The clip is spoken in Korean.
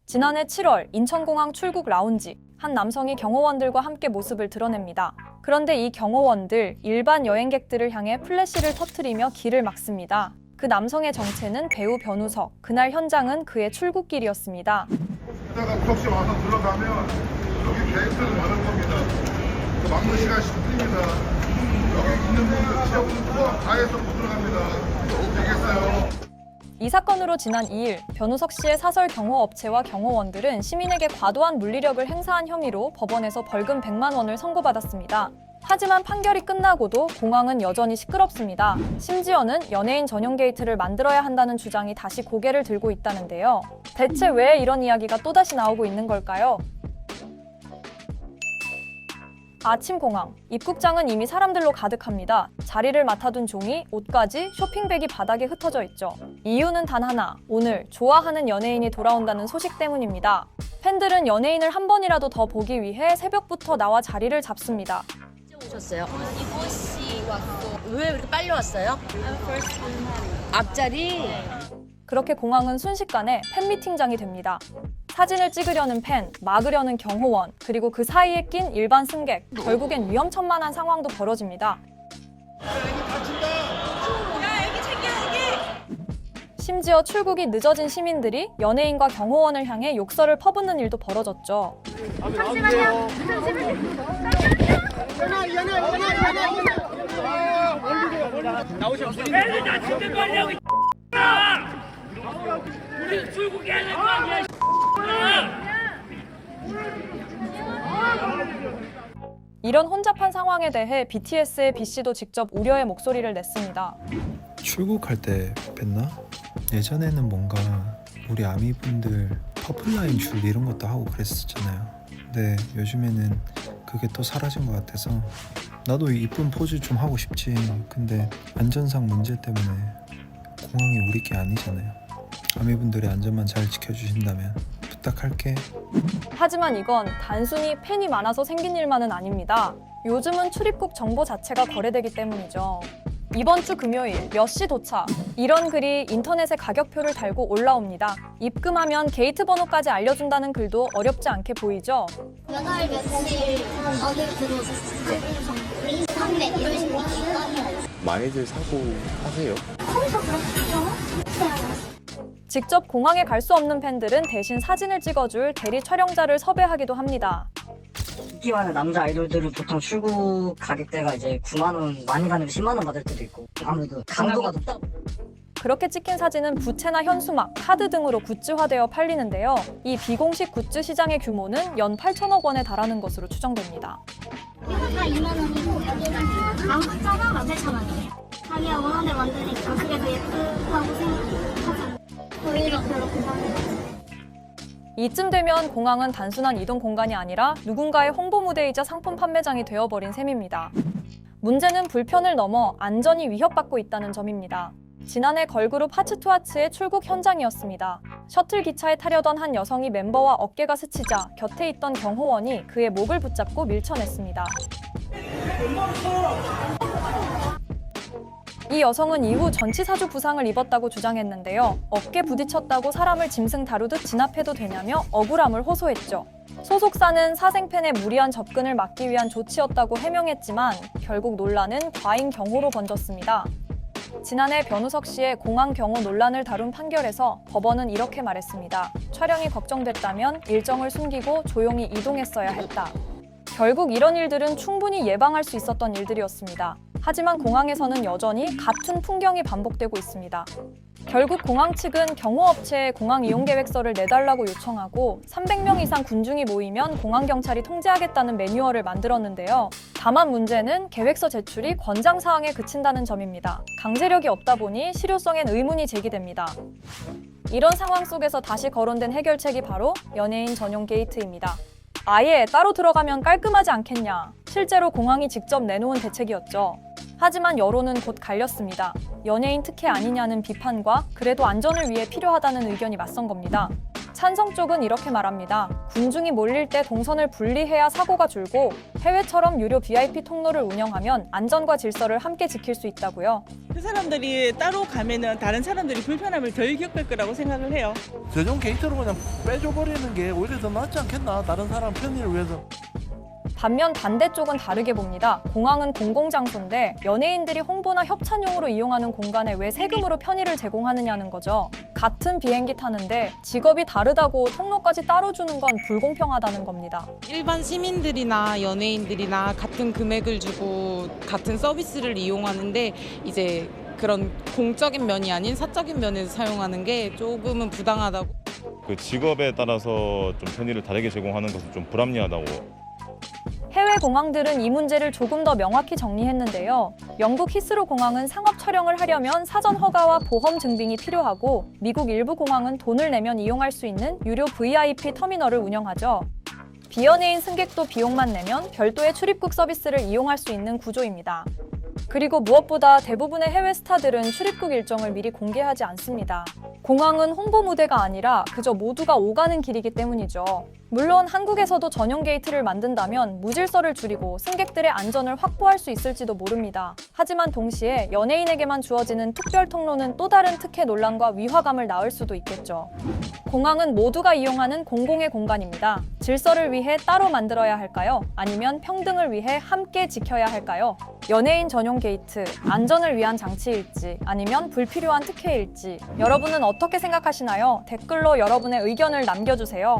지난해 7월 인천공항 출국 라운지, 한 남성이 경호원들과 함께 모습을 드러냅니다. 그런데 이 경호원들, 일반 여행객들을 향해 플래시를 터뜨리며 길을 막습니다. 그 남성의 정체는 배우 변우석, 그날 현장은 그의 출국길이었습니다. 이따가 혹시 와서 들어가면 여기 계획표를 받을 겁니다. 그 막는 시간 10분입니다. 여기 있는 분들 지역분 포함 다 해서 못 들어갑니다. 되겠어요? 이 사건으로 지난 2일 변우석 씨의 사설 경호업체와 경호원들은 시민에게 과도한 물리력을 행사한 혐의로 법원에서 벌금 100만 원을 선고받았습니다. 하지만 판결이 끝나고도 공항은 여전히 시끄럽습니다. 심지어는 연예인 전용 게이트를 만들어야 한다는 주장이 다시 고개를 들고 있다는데요. 대체 왜 이런 이야기가 또다시 나오고 있는 걸까요? 아침 공항, 입국장은 이미 사람들로 가득합니다. 자리를 맡아둔 종이, 옷까지, 쇼핑백이 바닥에 흩어져 있죠. 이유는 단 하나, 오늘 좋아하는 연예인이 돌아온다는 소식 때문입니다. 팬들은 연예인을 한 번이라도 더 보기 위해 새벽부터 나와 자리를 잡습니다. 오셨어요? 이곳이 왔고 왜 이렇게 빨리 왔어요? 앞자리? 그렇게 공항은 순식간에 팬미팅장이 됩니다. 사진을 찍으려는 팬, 막으려는 경호원, 그리고 그 사이에 낀 일반 승객, 결국엔 위험천만한 상황도 벌어집니다. 심지어 출국이 늦어진 시민들이 연예인과 경호원을 향해 욕설을 퍼붓는 일도 벌어졌죠. 우리 출국해야 될 거 아니야. 이런 혼잡한 상황에 대해 BTS의 B씨도 직접 우려의 목소리를 냈습니다. 출국할 때 뵀나? 예전에는 뭔가 우리 아미분들 퍼플라인 줄 이런 것도 하고 그랬었잖아요. 근데 요즘에는 그게 또 사라진 것 같아서 나도 이쁜 포즈 좀 하고 싶지. 근데 안전상 문제 때문에 공항이 우리 게 아니잖아요. 아미분들의 안전만 잘 지켜주신다면 부탁할게. 하지만 이건 단순히 팬이 많아서 생긴 일만은 아닙니다. 요즘은 출입국 정보 자체가 거래되기 때문이죠. 이번 주 금요일 몇 시 도착, 이런 글이 인터넷에 가격표를 달고 올라옵니다. 입금하면 게이트 번호까지 알려준다는 글도 어렵지 않게 보이죠? 몇 월 며칠 어딜 들어오셨어요? 판매 이런 식으로 많이들 사고 하세요? 거기서 그렇죠? 직접 공항에 갈 수 없는 팬들은 대신 사진을 찍어줄 대리 촬영자를 섭외하기도 합니다. 인기 많은 남자 아이돌들은 보통 출국 가격대가 이제 9만 원, 많이 가는 10만 원 받을 때도 있고 아무래도 강도가 높다. 그렇게 찍힌 사진은 부채나 현수막, 카드 등으로 굿즈화되어 팔리는데요. 이 비공식 굿즈 시장의 규모는 연 8천억 원에 달하는 것으로 추정됩니다. 이거 다 2만 원이고 여기가 만원짜리가 8,000원이에요. 자기가 원하는 대로 만드니까 그게 더 예쁘다고 생각하잖아요. 오히려 별로 고마워요. 이쯤 되면 공항은 단순한 이동 공간이 아니라 누군가의 홍보 무대이자 상품 판매장이 되어버린 셈입니다. 문제는 불편을 넘어 안전이 위협받고 있다는 점입니다. 지난해 걸그룹 하츠투하츠의 출국 현장이었습니다. 셔틀 기차에 타려던 한 여성이 멤버와 어깨가 스치자 곁에 있던 경호원이 그의 목을 붙잡고 밀쳐냈습니다. 이 여성은 이후 전치사주 부상을 입었다고 주장했는데요. 어깨 부딪혔다고 사람을 짐승 다루듯 진압해도 되냐며 억울함을 호소했죠. 소속사는 사생팬의 무리한 접근을 막기 위한 조치였다고 해명했지만 결국 논란은 과잉 경호로 번졌습니다. 지난해 변우석 씨의 공항 경호 논란을 다룬 판결에서 법원은 이렇게 말했습니다. 촬영이 걱정됐다면 일정을 숨기고 조용히 이동했어야 했다. 결국 이런 일들은 충분히 예방할 수 있었던 일들이었습니다. 하지만 공항에서는 여전히 같은 풍경이 반복되고 있습니다. 결국 공항 측은 경호업체에 공항 이용 계획서를 내달라고 요청하고 300명 이상 군중이 모이면 공항경찰이 통제하겠다는 매뉴얼을 만들었는데요. 다만 문제는 계획서 제출이 권장사항에 그친다는 점입니다. 강제력이 없다 보니 실효성엔 의문이 제기됩니다. 이런 상황 속에서 다시 거론된 해결책이 바로 연예인 전용 게이트입니다. 아예 따로 들어가면 깔끔하지 않겠냐. 실제로 공항이 직접 내놓은 대책이었죠. 하지만 여론은 곧 갈렸습니다. 연예인 특혜 아니냐는 비판과 그래도 안전을 위해 필요하다는 의견이 맞선 겁니다. 찬성 쪽은 이렇게 말합니다. 군중이 몰릴 때 동선을 분리해야 사고가 줄고 해외처럼 유료 VIP 통로를 운영하면 안전과 질서를 함께 지킬 수 있다고요. 그 사람들이 따로 가면은 다른 사람들이 불편함을 덜 겪을 거라고 생각을 해요. 세종 게이트로 그냥 빼줘버리는 게 오히려 더 낫지 않겠나? 다른 사람 편의를 위해서. 반면 반대쪽은 다르게 봅니다. 공항은 공공장소인데 연예인들이 홍보나 협찬용으로 이용하는 공간에 왜 세금으로 편의를 제공하느냐는 거죠. 같은 비행기 타는데 직업이 다르다고 통로까지 따로 주는 건 불공평하다는 겁니다. 일반 시민들이나 연예인들이나 같은 금액을 주고 같은 서비스를 이용하는데 이제 그런 공적인 면이 아닌 사적인 면에서 사용하는 게 조금은 부당하다고. 그 직업에 따라서 좀 편의를 다르게 제공하는 것은 좀 불합리하다고. 해외 공항들은 이 문제를 조금 더 명확히 정리했는데요. 영국 히스로 공항은 상업 촬영을 하려면 사전 허가와 보험 증빙이 필요하고 미국 일부 공항은 돈을 내면 이용할 수 있는 유료 VIP 터미널을 운영하죠. 비연예인 승객도 비용만 내면 별도의 출입국 서비스를 이용할 수 있는 구조입니다. 그리고 무엇보다 대부분의 해외 스타들은 출입국 일정을 미리 공개하지 않습니다. 공항은 홍보 무대가 아니라 그저 모두가 오가는 길이기 때문이죠. 물론 한국에서도 전용 게이트를 만든다면 무질서를 줄이고 승객들의 안전을 확보할 수 있을지도 모릅니다. 하지만 동시에 연예인에게만 주어지는 특별 통로는 또 다른 특혜 논란과 위화감을 낳을 수도 있겠죠. 공항은 모두가 이용하는 공공의 공간입니다. 질서를 위해 따로 만들어야 할까요? 아니면 평등을 위해 함께 지켜야 할까요? 연예인 전용 게이트, 안전을 위한 장치일지 아니면 불필요한 특혜일지 여러분은 어떻게 생각하시나요? 댓글로 여러분의 의견을 남겨주세요.